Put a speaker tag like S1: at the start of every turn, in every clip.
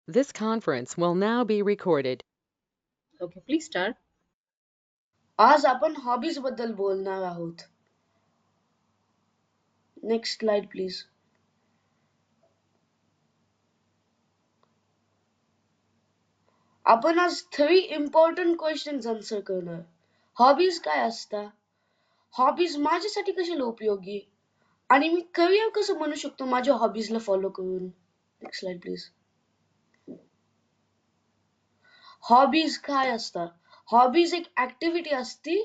S1: This conference will now be recorded.
S2: Okay, please start.
S3: आज आपण hobbies बद्दल बोलणार आहोत. Next slide please. आपण आज 3 इम्पॉर्टंट क्वेश्चन्स आन्सर करणार. हॉबीज काय असतात? हॉबीज माझ्यासाठी कशाला उपयोगी? आणि मी करिअर कसं बनवू शकतो माझ्या हॉबीजला फॉलो करून? Next slide please. हॉबीज काय असतात? हॉबीज एक ऍक्टिव्हिटी असती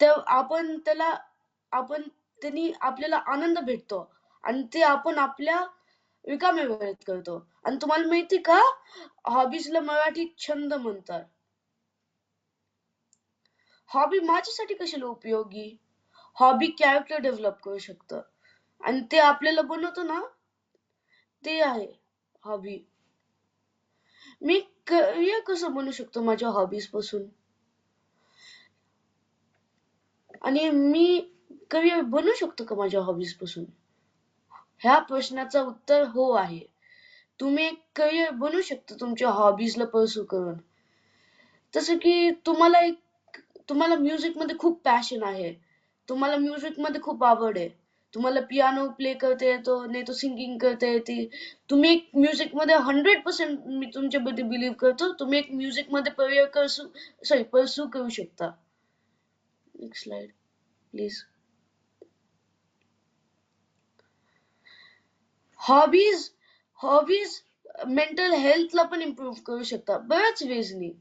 S3: तर आपण त्यांनी आपल्याला आनंद भेटतो आणि ते आपण आपल्या रिकाम्या वेळेत करतो. आणि तुम्हाला माहिती का हॉबीजला मराठीत छंद म्हणतात. हॉबी माझ्यासाठी कशाला उपयोगी? हॉबी कॅरेक्टर डेव्हलप करू शकतं आणि ते आपल्याला बनवतो ना ते आहे हॉबी. मी करिअर कसं बनवू शकतो माझ्या हॉबीज पासून? आणि मी करिअर बनवू शकतो का माझ्या हॉबीज पासून? ह्या प्रश्नाचं उत्तर हो आहे. तुम्ही एक करिअर बनवू शकता तुमच्या हॉबीजला परस्यू करून. जसं की तुम्हाला म्युझिक मध्ये खूप पॅशन आहे. तुम्हाला म्युझिक मध्ये खूप आवड आहे. तुम्हाला पियानो प्ले करता येतो, नाही तो सिंगिंग करता येते. तुम्ही एक म्युझिक मध्ये 100% मी तुमच्याबद्दल बिलीव्ह करतो. तुम्ही एक म्युझिक मध्ये परस्यू करू शकता. Next slide please. Hobbies mental हेल्थला पण इम्प्रूव्ह करू शकतात बऱ्याच वेजनी.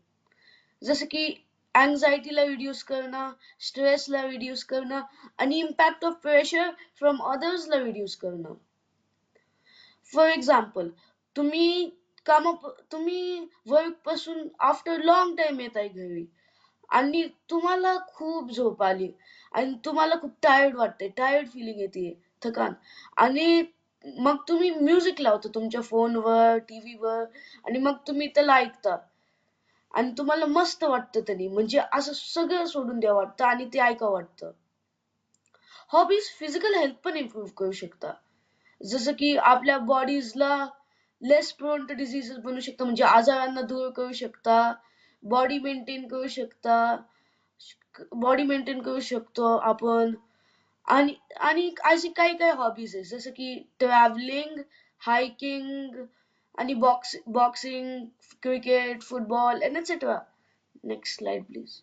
S3: जसं की अँझायटीला रिड्यूस करणं, स्ट्रेसला रिड्यूस करणं आणि इम्पॅक्ट ऑफ प्रेशर फ्रॉम अदर्सला रिड्यूस करणं. फॉर एक्झाम्पल तुम्ही वर्क पासून आफ्टर लॉंग टाइम येताय घरी आणि तुम्हाला खूप झोप आली आणि तुम्हाला खूप टायर्ड फिलिंग येते, थकान. आणि मग तुम्ही म्युझिक लावता तुमच्या फोनवर, टीव्हीवर आणि मग तुम्ही त्याला ऐकता आणि तुम्हाला मस्त वाटतं त्यांनी, म्हणजे असं सगळं सोडून द्या वाटतं आणि ते ऐका वाटतं. हॉबीज फिजिकल हेल्थ पण इम्प्रूव्ह करू शकता. जसं की आपल्या बॉडीजला लेस प्रोन टू डिझीजेस बनवू शकता, म्हणजे आजारांना दूर करू शकता. बॉडी मेंटेन करू शकतो आपण. आणि अशी काही काही हॉबीज आहेत जसं की ट्रॅव्हलिंग, हायकिंग आणि boxing, cricket, football end etcetera. Next slide please.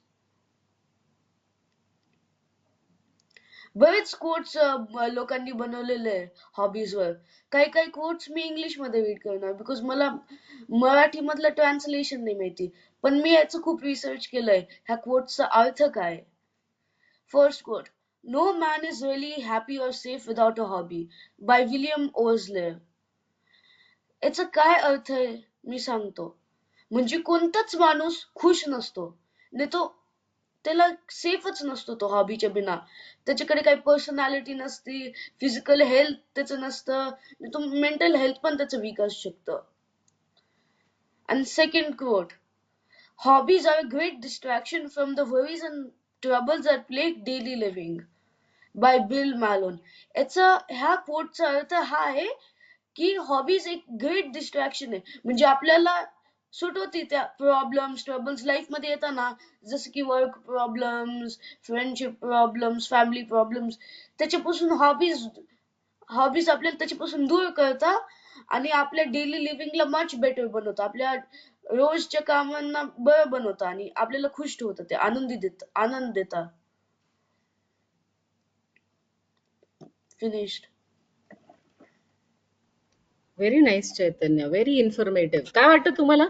S3: बरेच कोट्स लोकांनी बनवलेले आहे हॉबीजवर. काही काही कोट्स मी इंग्लिश मध्ये रीड करणार बिकॉज मला मराठी मधलं ट्रान्सलेशन नाही माहिती. पण मी याचं खूप रिसर्च केलंय ह्या कोट्सचा अर्थ काय. First quote, no man is really happy or safe without a hobby by William Osler. याचा काय अर्थ आहे मी सांगतो. म्हणजे कोणताच माणूस खुश नसतो, नाही तो त्याला सेफच नसतो तो हॉबीच्या बिना. त्याच्याकडे काही पर्सनॅलिटी नसती, फिजिकल हेल्थ त्याचं नसतं, तो मेंटल हेल्थ पण त्याचं वीक असू शकतं. आणि second quote, hobbies are a great distraction from the worries and troubles that plague daily living by Bill Malone. ह्या कोटचा अर्थ हा आहे की हॉबीज एक ग्रेट डिस्ट्रॅक्शन आहे. म्हणजे आपल्याला सूट होती त्या प्रॉब्लेम्स, ट्रबल्स लाईफ मध्ये येताना, जसं की work problems, friendship problems, family problems. त्याच्यापासून हॉबीज आपल्याला त्याच्यापासून दूर करता आणि आपल्या डेली लिव्हिंगला मच बेटर बनवतं. आपल्या रोजच्या कामांना बरं बनवतं आणि आपल्याला खुश ठेवतं, ते आनंद देतात. फिनिश्ड.
S2: व्हेरी नाईस चैतन्य, व्हेरी इन्फॉर्मेटिव्ह. काय वाटतं तुम्हाला?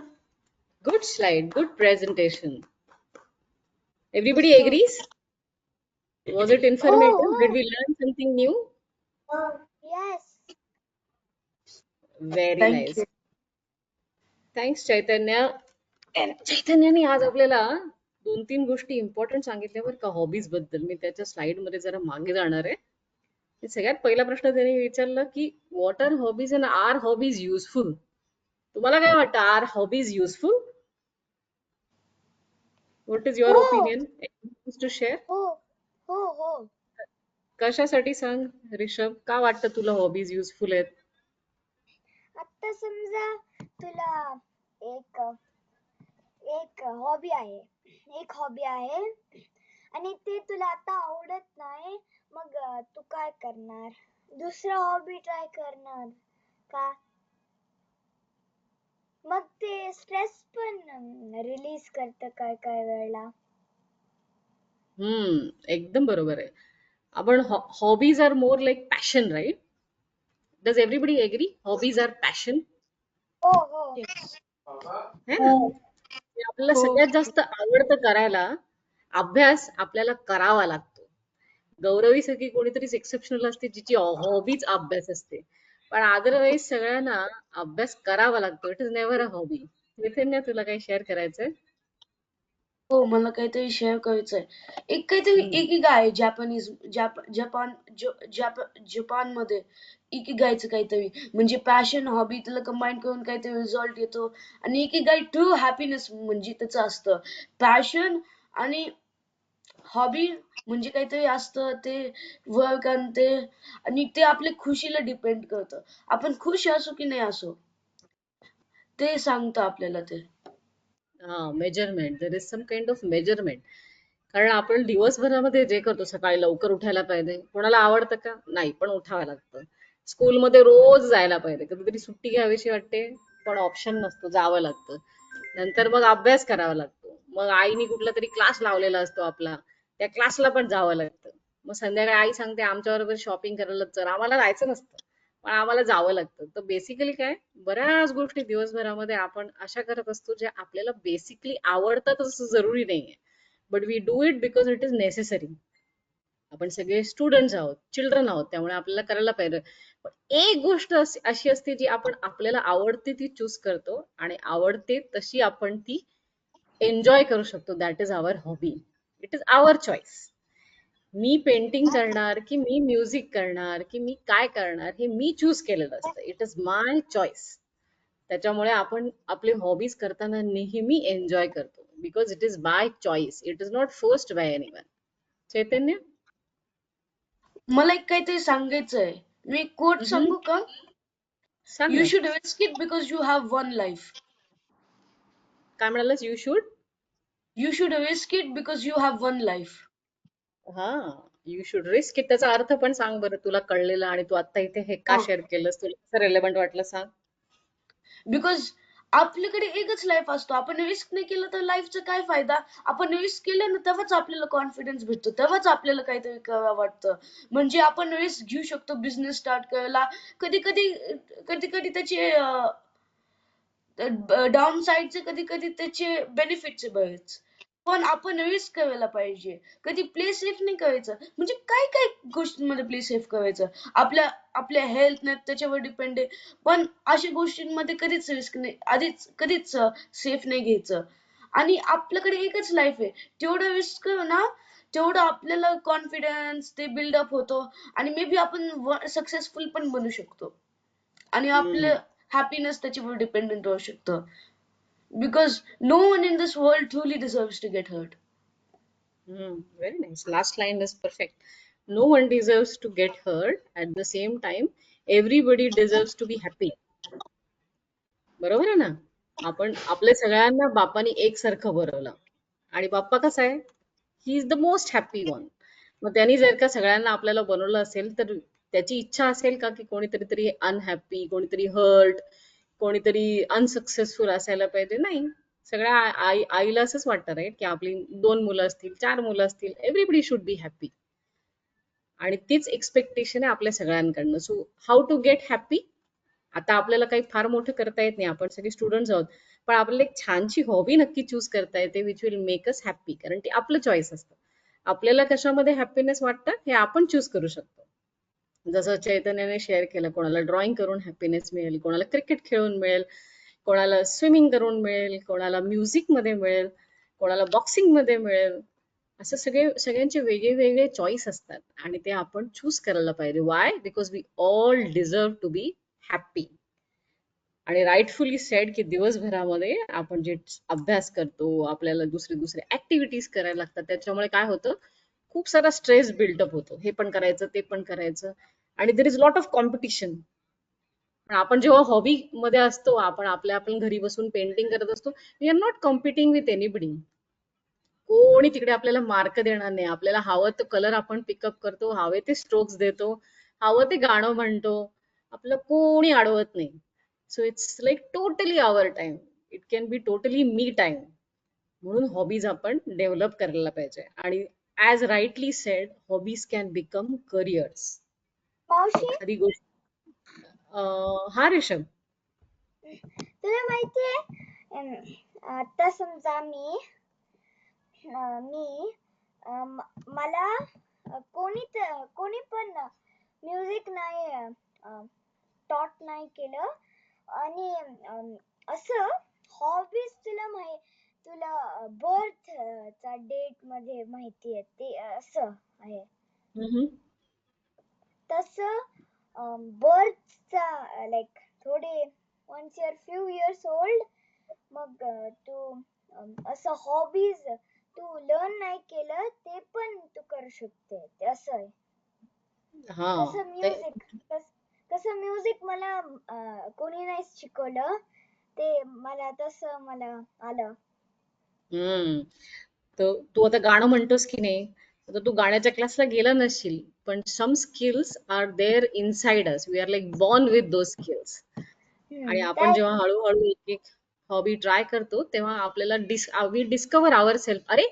S2: Good slide, good presentation. Everybody agrees? Was it informative? Did we learn something new?
S4: Yes.
S2: Very
S3: thank you.
S2: nice. Thanks चैतन्य. चैतन्याने आज आपल्याला 2-3 गोष्टी इम्पॉर्टंट सांगितल्या बरं का हॉबीज बद्दल. मी त्याच्या स्लाइड मध्ये जरा मागे जाणार आहे. सगळ्यात पहिला प्रश्न त्यांनी विचारला की what are hobbies and are hobbies useful? तुम्हाला काय वाटतं, are hobbies useful? What is your
S4: हो
S2: ओपिनियन टू शेअर?
S4: हो हो हो.
S2: कशासाठी सांग रिषभ, का वाटतं तुला हॉबीज युजफुल आहेत?
S4: आता समजा तुला एक एक हॉबी आहे. एक हॉबी आहे आणि ते तुला आता आवडत नाही, मग तू काय करणार? दुसरा हॉबी ट्राय करणार का? मग ते स्ट्रेस पण रिलीज करतं काय काय वेळेला.
S2: एकदम बरोबर आहे. आपण hobbies are more like passion, right? Does everybody agree? Hobbies are passion,
S4: हो हो
S3: येस.
S2: है ना? ते आपल्याला
S3: हो.
S2: सगळ्यात जास्त आवडतं करायला. अभ्यास आपल्याला करावा लागतो. गौरवी सारखी कोणीतरीच एक्सेप्शनल असते जिची हॉबीच अभ्यास असते. पण अदरवाईज सगळ्यांना अभ्यास करावा लागतो. It is never a hobby. Chaitanya, तुला काही शेअर करायचंय?
S3: हो, मला काहीतरी शेअर करायचंय. एक काहीतरी इकिगाय जपानीज जपानमध्ये इकिगायचं काहीतरी म्हणजे पॅशन हॉबी त्याला कंबाईन करून काहीतरी रिझल्ट येतो आणि इकिगाय ट्रू हॅपीनेस म्हणजे त्याचं असतं. पॅशन आणि हॉबी म्हणजे काहीतरी असतं ते वर्क आणि ते आपल्या खुशीला डिपेंड करतं. आपण खुश असो की नाही असो ते सांगतं आपल्याला ते.
S2: Measurement, there is some kind of measurement. कारण आपण दिवसभरामध्ये जे करतो, सकाळी लवकर उठायला पाहिजे, कोणाला आवडतं का? नाही, पण उठावं लागतं. स्कूलमध्ये रोज जायला पाहिजे, कधीतरी सुट्टी घ्यावीशी वाटते, पण ऑप्शन नसतो, जावं लागतं. नंतर मग अभ्यास करावा लागतो. मग आईने कुठला तरी क्लास लावलेला असतो आपला, त्या क्लासला पण जावं लागतं. मग संध्याकाळी आई सांगते आमच्या बरोबर शॉपिंग करायला चल, आम्हाला जायचं नसतं, पण आम्हाला जावं लागतं. तर बेसिकली काय, बऱ्याच गोष्टी दिवसभरामध्ये आपण अशा करत असतो ज्या आपल्याला बेसिकली आवडतात असं जरुरी नाहीये, but we do it because it is necessary. आपण सगळे स्टुडंट्स आहोत, चिल्ड्रन आहोत, त्यामुळे आपल्याला करायला पाहिजे. पण एक गोष्ट अशी असते जी आपण आपल्याला आवडते ती चूज करतो आणि आवडते तशी आपण ती एन्जॉय करू शकतो. That is our hobby. It is our choice. मी पेंटिंग करणार की मी म्युझिक करणार की मी काय करणार हे मी चूज केलेलं असतं. It is my choice. त्याच्यामुळे आपण आपले हॉबीज करताना नेहमी एन्जॉय करतो because it is by choice. It is not forced by anyone. Chaitanya?
S3: मला एक काहीतरी सांगायचंय. मी कोट
S2: हम्म,
S3: सांगू का?
S2: सांग
S3: यू
S2: ना.
S3: Should risk it because you have one life.
S2: काय म्हणालास? You should?
S3: You should risk it because you have one life.
S2: हा, यू शुड रिस्क इट. त्याचा अर्थ पण सांग बरं, तुला कळलेला आणि तू आता इथे हे का
S3: हा,
S2: शेअर केलंस, तुला कसं रेलेव्हंट वाटलं सांग.
S3: बिकॉज आपल्याकडे एकच लाईफ असतो. आपण रिस्क नाही केलं तर लाईफचा काय फायदा? आपण रिस्क केलं ना तेव्हाच आपल्याला कॉन्फिडन्स भेटतो, तेव्हाच आपल्याला काहीतरी करावं वाटतं. म्हणजे आपण रिस्क घेऊ शकतो बिझनेस स्टार्ट करायला. कधी कधी कधी कधी त्याचे डाऊन साईडचे कधी कधी त्याचे बेनिफिट्स बरेच. पण आपण रिस्क करायला पाहिजे. कधी प्ले सेफ नाही करायचं. म्हणजे काय काय गोष्टींमध्ये प्ले सेफ करायचं. आपल्या आपल्या हेल्थ त्याच्यावर डिपेंड आहे. पण अशा गोष्टींमध्ये कधीच रिस्क नाही, आधीच कधीच सेफ नाही घ्यायचं. आणि आपल्याकडे एकच लाईफ आहे. तेवढं रिस्क करू ना तेवढं आपल्याला कॉन्फिडन्स ते बिल्डअप होतो आणि मे बी आपण सक्सेसफुल पण बनू शकतो. आणि आपलं हॅपीनेस त्याच्यावर डिपेंडेंट राहू शकतं. Because no one in this world truly deserves to get hurt.
S2: Very nice. Last line is perfect. No one deserves to get hurt. At the same time, everybody deserves to be happy. बरोबर आहे ना? आपण आपल्या सगळ्यांना बापाने एकसारखं भरवलं आणि बाप्पा कसा आहे? He is the most happy one. मग त्यांनी जर का सगळ्यांना आपल्याला बनवलं असेल तर त्याची इच्छा असेल का की कोणीतरी तरी अनहॅपी, कोणीतरी हर्ट, कोणीतरी अनसक्सेसफुल असायला पाहिजे? नाही. सगळ्या आईला असंच वाटतं, राईट, की आपली 2 मुलं असतील, 4 मुलं असतील, एव्हरीबडी शुड बी हॅपी. आणि तीच एक्सपेक्टेशन आहे आपल्या सगळ्यांकडनं. So how to get happy? आता आपल्याला काही फार मोठं करता येत नाही, आपण सगळे स्टुडंट्स आहोत, पण आपल्याला एक छानशी हॉबी नक्की चूज करता येते which will make us happy. कारण ते आपलं चॉईस असतं. आपल्याला कशामध्ये हॅपीनेस वाटतं हे आपण चूज करू शकतो. जसं चैतन्याने शेअर केलं, कोणाला ड्रॉइंग करून हॅपीनेस मिळेल, कोणाला क्रिकेट खेळून मिळेल, कोणाला स्विमिंग करून मिळेल, कोणाला म्युझिक मध्ये मिळेल, कोणाला बॉक्सिंग मध्ये मिळेल. असं सगळ्यांचे वेगळे वेगळे चॉईस असतात आणि ते आपण चूज करायला पाहिजे. Why? Because we all deserve to be happy. आणि राईटफुली सेड की दिवसभरामध्ये आपण जे अभ्यास करतो, आपल्याला दुसरे दुसरे ऍक्टिव्हिटीज करायला लागतात, त्याच्यामुळे काय होतं, खूप सारा स्ट्रेस बिल्डअप होतो. हे पण करायचं, ते पण करायचं, आणि there is lot of competition. पण आपण जेव्हा हॉबी मध्ये असतो, आपण घरी बसून पेंटिंग करत असतो, we are not competing with anybody. कोणी तिकडे आपल्याला मार्क देणार नाही. आपल्याला हवं तो कलर आपण पिकअप करतो, हवे ते स्ट्रोक्स देतो, हवं ते गाणं म्हणतो, आपलं कोणी अडवत नाही. So it's like totally our time. It can be totally me time. म्हणून हॉबीज आपण डेव्हलप करायला पाहिजे. आणि as rightly said, hobbies can become careers.
S4: मावशी,
S2: एखादी गोष्ट हा रिषभ.
S4: तुला माहितीये आता समजा मी मला कोणी पण म्युझिक नाही टॉट नाही केलं आणि असं हॉबीज तुला बर्थ चा डेट मध्ये माहिती आहे ते असं आहे.
S2: हम्म.
S4: तसं बर्थचा लाईक थोडे once you're few years old, मग तू असं हॉबीज तू लर्न नाही केलं ते पण तू करू शकते. ते असं आहे.
S2: हा
S4: कसं म्युझिक मला कोणी नाही शिकवलं, ते मला आलं.
S2: तर तू आता गाणं म्हणतोस की नाही, आता तू गाण्याच्या क्लासला गेला नसशील, पण some skills are there inside us. We are like born with those skills. आणि आपण जेव्हा हळूहळू एक एक हॉबी ट्राय करतो, तेव्हा आपल्याला वी डिस्कवर आवर सेल्फ. अरे,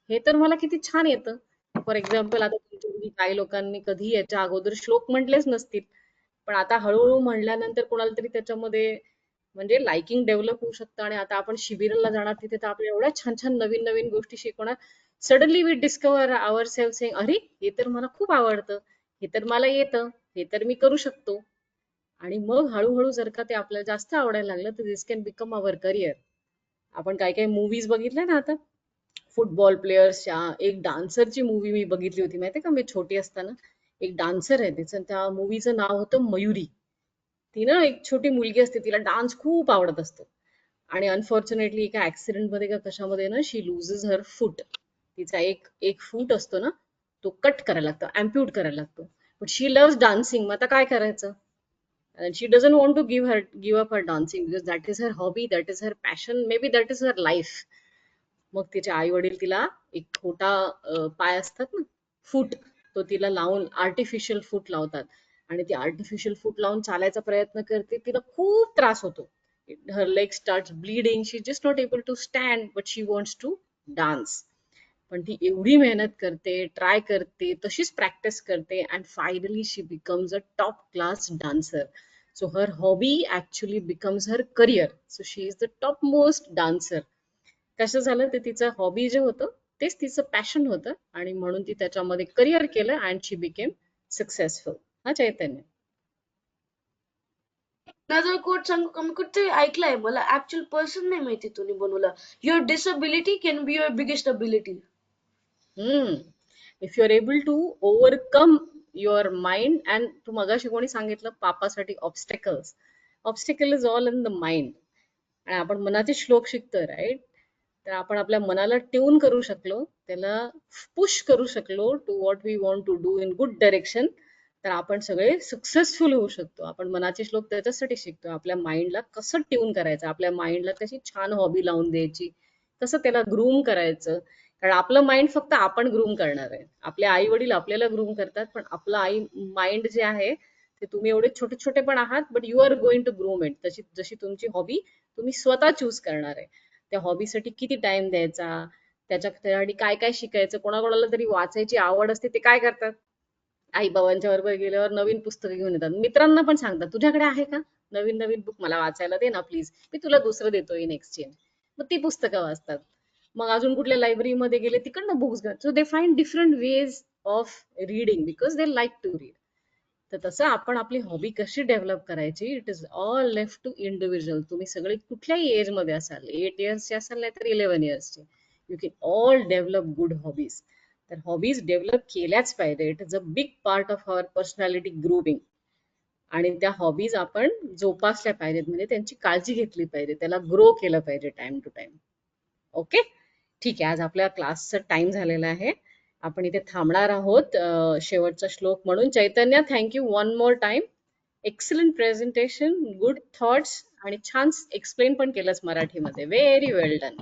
S2: हे तर मला किती छान येतं. फॉर एक्झाम्पल, आता तुमच्यापैकी काही लोकांनी कधी याच्या अगोदर श्लोक म्हटलेच नसतील, पण आता हळूहळू म्हणल्यानंतर कोणाला तरी त्याच्यामध्ये म्हणजे लाइकिंग डेव्हलप होऊ शकतं. आणि आता आपण शिबिराला जाणार, तिथे तर आपल्याला एवढ्या छान छान नवीन नवीन गोष्टी शिकवणार. Suddenly we discover our self saying, अरे, हे तर मला खूप आवडतं, हे तर मला येतं, हे तर मी करू शकतो. आणि मग हळूहळू जर का ते आपल्याला जास्त आवडायला लागलं, तर दिस कॅन बिकम अवर करिअर. आपण काही काही मूवीज बघितल्या ना आता, फुटबॉल प्लेयर्सच्या. एक डान्सरची मूवी मी बघितली होती, माहितीये का, मी छोटी असताना. एक डान्सर आहे, तिचं त्या मूवीचं नाव होतं मयुरी. ती ना एक छोटी मुलगी असते, तिला डान्स खूप आवडत असतो. आणि अनफॉर्च्युनेटली एका ऍक्सिडेंट मध्ये का कशामध्ये ना, शी लुजेस हर फूट. तिचा एक एक फूट असतो ना, तो कट करायला लागतो, अम्प्यूट करायला लागतो. But she loves dancing. मग आता काय करायचं? And she doesn't want to give up her dancing, because that is her hobby, that is her passion, maybe that is her life. मग तिचे आई वडील तिला एक छोटा पाय असतात ना, फूट, तो तिला लावून आर्टिफिशियल फूट लावतात. आणि ती आर्टिफिशियल फूट लावून चालायचा प्रयत्न करते, तिला खूप त्रास होतो. Her leg start bleeding, she just not able to stand, but she wants to dance. पण ती एवढी मेहनत करते, ट्राय करते, तशीच प्रॅक्टिस करते, and finally she becomes a top class dancer. So her hobby actually becomes her career. So she is the top most dancer. कसं झालं, ते तिचं हॉबी जे होतं तेच तिचं पॅशन होतं, आणि म्हणून ती त्याच्यामध्ये करिअर केलं, अँड शी बिकेम सक्सेसफुल. हा चैतन्य.
S3: माझा कोट सांगू का? मी कुठे ऐकलंय, मला ऍक्च्युअल पर्सन नाही माहिती तुम्ही बनवला. Your disability can be your biggest ability.
S2: If you are able to overcome your mind, and तू मगाशी कोणी सांगितलं पापासाठी obstacles. Obstacle is all in the mind. आणि आपण मनाचे श्लोक शिकतो, राईट? तर आपण आपल्या मनाला ट्यून करू शकलो, त्याला पुश करू शकलो to what we want to do in good direction, तर आपण सगळे सक्सेसफुल होऊ शकतो. आपण मनाचे श्लोक त्याच्यासाठी शिकतो, आपल्या माइंडला कसं ट्यून करायचं, आपल्या माइंडला कशी छान हॉबी लावून द्यायची, कसं त्याला ग्रूम करायचं. कारण आपलं माइंड फक्त आपण ग्रूम करणार आहे. आपले आई वडील आपल्याला ग्रूम करतात, पण आपलं माइंड जे आहे ते तुम्ही एवढे छोटे छोटे पण आहात, but you are going to groom it. जशी तुमची हॉबी तुम्ही स्वतः चूज करणार आहे. त्या हॉबीसाठी किती टाइम द्यायचा, त्याच्यासाठी काय काय शिकायचं. कोणाकोणाला तरी वाचायची आवड असते, ते काय करतात, आई बाबांच्या बरोबर गेल्यावर नवीन पुस्तकं घेऊन येतात, मित्रांना पण सांगतात, तुझ्याकडे आहे का नवीन नवीन बुक, मला वाचायला दे ना प्लीज, मी तुला दुसरं देतो इन एक्सचेंज. मग ती पुस्तकं वाचतात. मग अजून कुठल्या लायब्ररीमध्ये गेले, तिकडनं बुक्स घ्या. So they find different ways of reading, because they like to read. तर तसं आपण आपली हॉबी कशी डेव्हलप करायची, it is all left to individual. तुम्ही सगळे कुठल्याही एज मध्ये असाल, 8 इयर्सचे असाल नाही तर 11 इयर्सचे, you can all develop good hobbies. तर हॉबीज डेव्हलप केल्याच पाहिजे. It is a big part of our personality grooming. आणि त्या हॉबीज आपण जोपासल्या पाहिजेत, म्हणजे त्यांची काळजी घेतली पाहिजे, त्याला ग्रो केलं पाहिजे टाइम टू टाइम. ओके, ठीक आहे. आज आपल्या क्लासचा टाइम झालेला आहे, आपण इथे थांबणार आहोत शेवटचा श्लोक म्हणून. Chaitanya, thank you one more time. Excellent presentation, good thoughts आणि छान एक्सप्लेन पण केलंस मराठीमध्ये. Very well done.